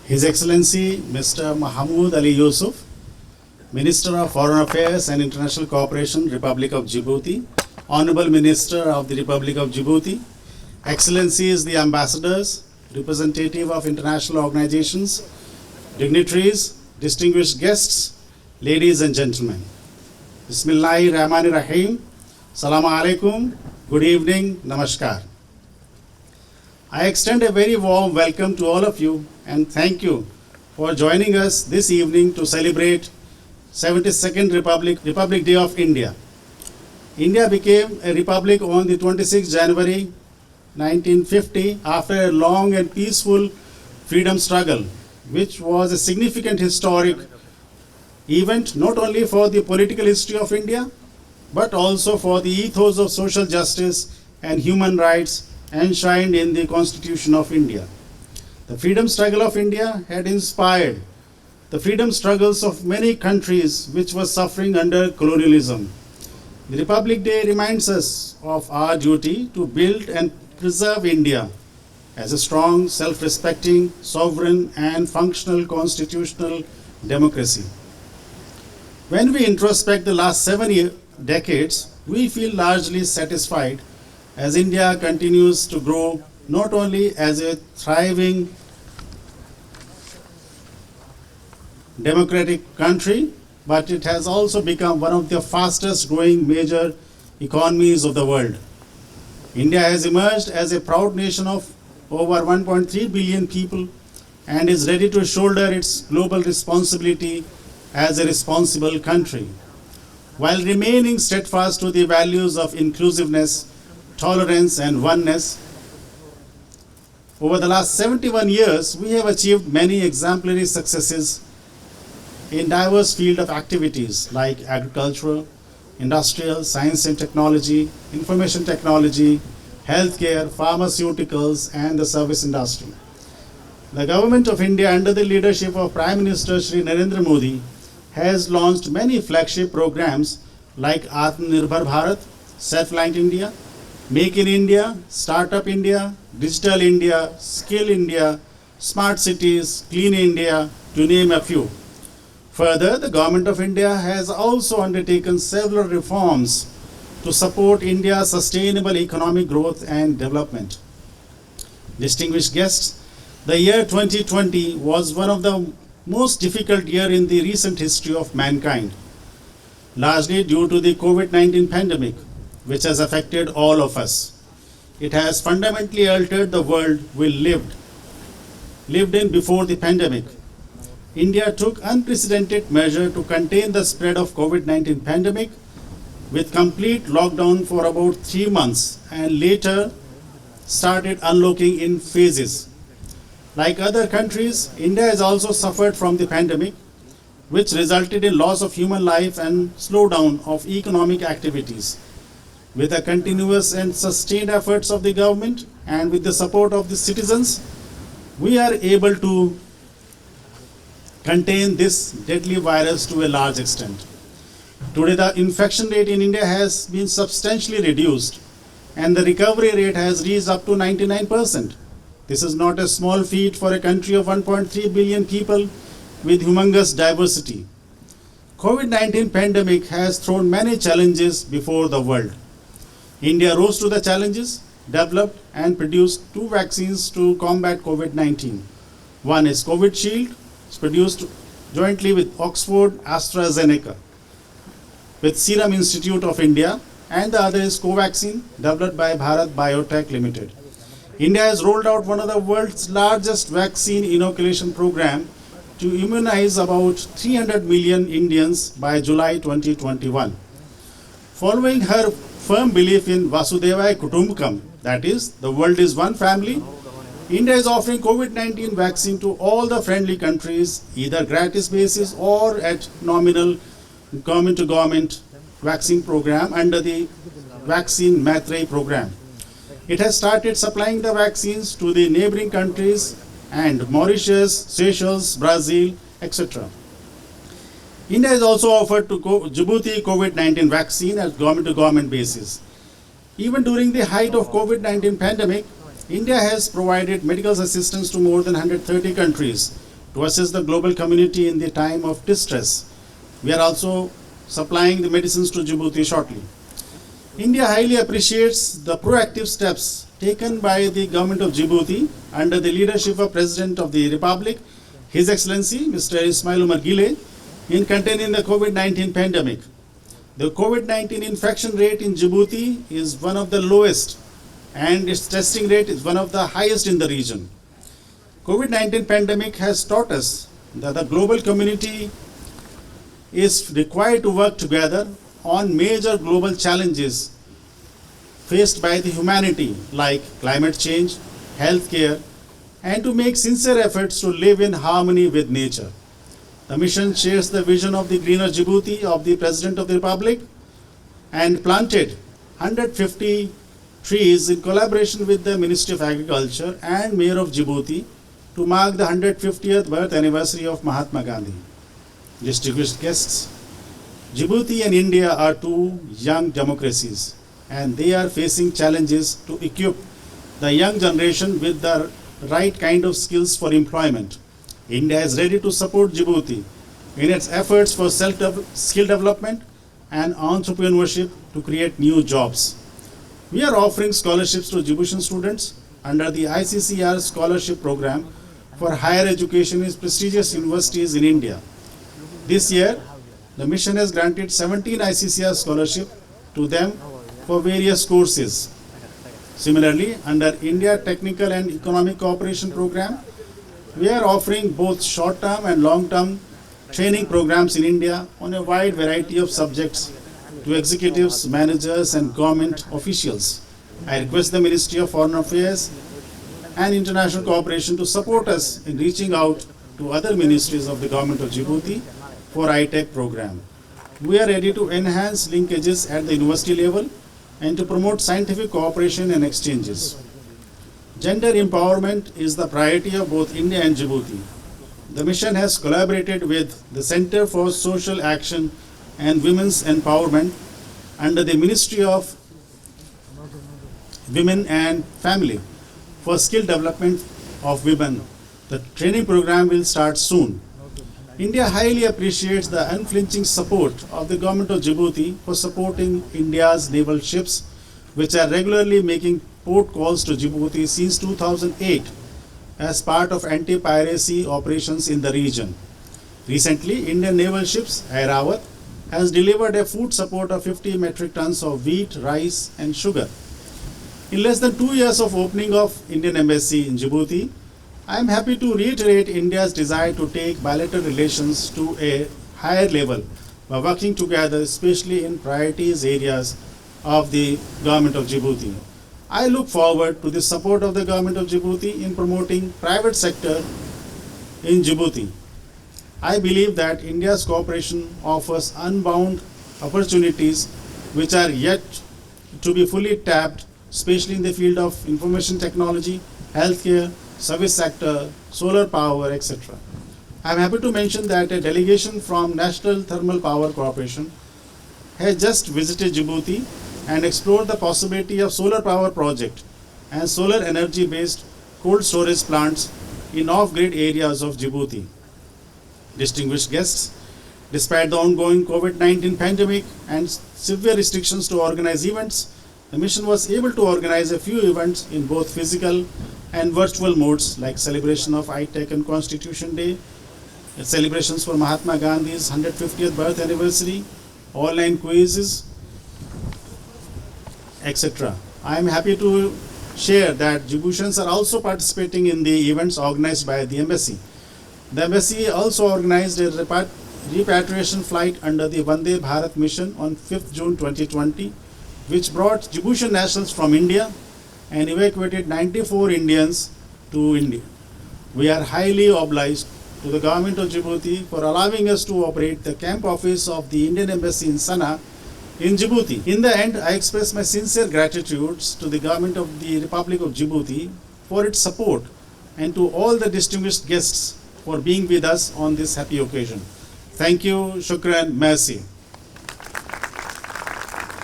His Excellency Mr. Mahmood Ali Yusuf, Minister of Foreign Affairs and International Cooperation, Republic of Djibouti, Honorable Minister of the Republic of Djibouti, Excellencies the Ambassadors, representative of international organizations, dignitaries, distinguished guests, ladies and gentlemen. Bismillahirrahmanirrahim. Assalamu alaikum. Good evening. Namaskar. I extend a very warm welcome to all of you and thank you for joining us this evening to celebrate 72nd Republic Day of India. India became a republic on the 26th January 1950 after a long and peaceful freedom struggle, which was a significant historic event not only for the political history of India, but also for the ethos of social justice and human rights enshrined in the Constitution of India. The freedom struggle of India had inspired the freedom struggles of many countries which were suffering under colonialism. The Republic Day reminds us of our duty to build and preserve India as a strong, self-respecting, sovereign and functional constitutional democracy. When we introspect the last 7 decades, we feel largely satisfied as India continues to grow not only as a thriving democratic country, but it has also become one of the fastest growing major economies of the world. India has emerged as a proud nation of over 1.3 billion people and is ready to shoulder its global responsibility as a responsible country, while remaining steadfast to the values of inclusiveness, tolerance and oneness. Over the last 71 years, we have achieved many exemplary successes in diverse fields of activities like agricultural, industrial, science and technology, information technology, healthcare, pharmaceuticals, and the service industry. The Government of India, under the leadership of Prime Minister Shri Narendra Modi, has launched many flagship programs like Atmanirbhar Bharat, Self-Reliant India, Make in India, Startup India, Digital India, Skill India, Smart Cities, Clean India, to name a few. Further, the Government of India has also undertaken several reforms to support India's sustainable economic growth and development. Distinguished guests, the year 2020 was one of the most difficult years in the recent history of mankind, largely due to the COVID-19 pandemic, which has affected all of us. It has fundamentally altered the world we lived in before the pandemic. India took unprecedented measures to contain the spread of COVID-19 pandemic with complete lockdown for about 3 months and later started unlocking in phases. Like other countries, India has also suffered from the pandemic, which resulted in loss of human life and slowdown of economic activities. With the continuous and sustained efforts of the government and with the support of the citizens, we are able to contain this deadly virus to a large extent. Today, the infection rate in India has been substantially reduced and the recovery rate has reached up to 99%. This is not a small feat for a country of 1.3 billion people with humongous diversity. COVID-19 pandemic has thrown many challenges before the world. India rose to the challenges, developed and produced 2 vaccines to combat COVID-19. One is COVID Shield, produced jointly with Oxford AstraZeneca with Serum Institute of India, and the other is Covaxin, developed by Bharat Biotech Limited. India has rolled out one of the world's largest vaccine inoculation program to immunize about 300 million Indians by July 2021. Following her firm belief in Vasudhaiva Kutumbakam, that is, the world is one family, India is offering COVID-19 vaccine to all the friendly countries, either gratis basis or at nominal government-to-government vaccine program under the Vaccine Maitrey program. It has started supplying the vaccines to the neighboring countries and Mauritius, Seychelles, Brazil, etc. India has also offered to Djibouti COVID-19 vaccine at government-to-government basis. Even during the height of COVID-19 pandemic, India has provided medical assistance to more than 130 countries to assist the global community in the time of distress. We are also supplying the medicines to Djibouti shortly. India highly appreciates the proactive steps taken by the Government of Djibouti under the leadership of President of the Republic, His Excellency Mr. Ismail Omar Guelleh, in containing the COVID-19 pandemic. The COVID-19 infection rate in Djibouti is one of the lowest and its testing rate is one of the highest in the region. COVID-19 pandemic has taught us that the global community is required to work together on major global challenges faced by the humanity like climate change, healthcare, and to make sincere efforts to live in harmony with nature. The mission shares the vision of the greener Djibouti of the President of the Republic and planted 150 trees in collaboration with the Ministry of Agriculture and Mayor of Djibouti to mark the 150th birth anniversary of Mahatma Gandhi. Distinguished guests, Djibouti and India are two young democracies and they are facing challenges to equip the young generation with the right kind of skills for employment. India is ready to support Djibouti in its efforts for skill development and entrepreneurship to create new jobs. We are offering scholarships to Djiboutian students under the ICCR scholarship program for higher education in prestigious universities in India. This year, the mission has granted 17 ICCR scholarships to them for various courses. Similarly, under India Technical and Economic Cooperation Program, we are offering both short-term and long-term training programs in India on a wide variety of subjects to executives, managers, and government officials. I request the Ministry of Foreign Affairs and International Cooperation to support us in reaching out to other ministries of the Government of Djibouti for I-Tech program. We are ready to enhance linkages at the university level and to promote scientific cooperation and exchanges. Gender empowerment is the priority of both India and Djibouti. The mission has collaborated with the Center for Social Action and Women's Empowerment under the Ministry of Women and Family for skill development of women. The training program will start soon. India highly appreciates the unflinching support of the Government of Djibouti for supporting India's naval ships, which are regularly making port calls to Djibouti since 2008 as part of anti-piracy operations in the region. Recently, Indian naval ships Airavat has delivered a food support of 50 metric tons of wheat, rice, and sugar. In less than 2 years of opening of Indian Embassy in Djibouti, I am happy to reiterate India's desire to take bilateral relations to a higher level by working together, especially in priorities areas of the Government of Djibouti. I look forward to the support of the Government of Djibouti in promoting private sector in Djibouti. I believe that India's cooperation offers unbound opportunities which are yet to be fully tapped, especially in the field of information technology, healthcare, service sector, solar power, etc. I am happy to mention that a delegation from National Thermal Power Corporation has just visited Djibouti and explored the possibility of solar power project and solar energy based cold storage plants in off-grid areas of Djibouti. Distinguished guests, despite the ongoing COVID-19 pandemic and severe restrictions to organize events, the mission was able to organize a few events in both physical and virtual modes like celebration of I-Tech and Constitution Day, celebrations for Mahatma Gandhi's 150th birth anniversary, online quizzes, etc. I am happy to share that Djiboutians are also participating in the events organized by the embassy. The embassy also organized a repatriation flight under the Vande Bharat mission on 5th June 2020, which brought Djiboutian nationals from India and evacuated 94 Indians to India. We are highly obliged to the Government of Djibouti for allowing us to operate the camp office of the Indian Embassy in Sana in Djibouti. In the end, I express my sincere gratitude to the Government of the Republic of Djibouti for its support and to all the distinguished guests for being with us on this happy occasion. Thank you, shukran, merci.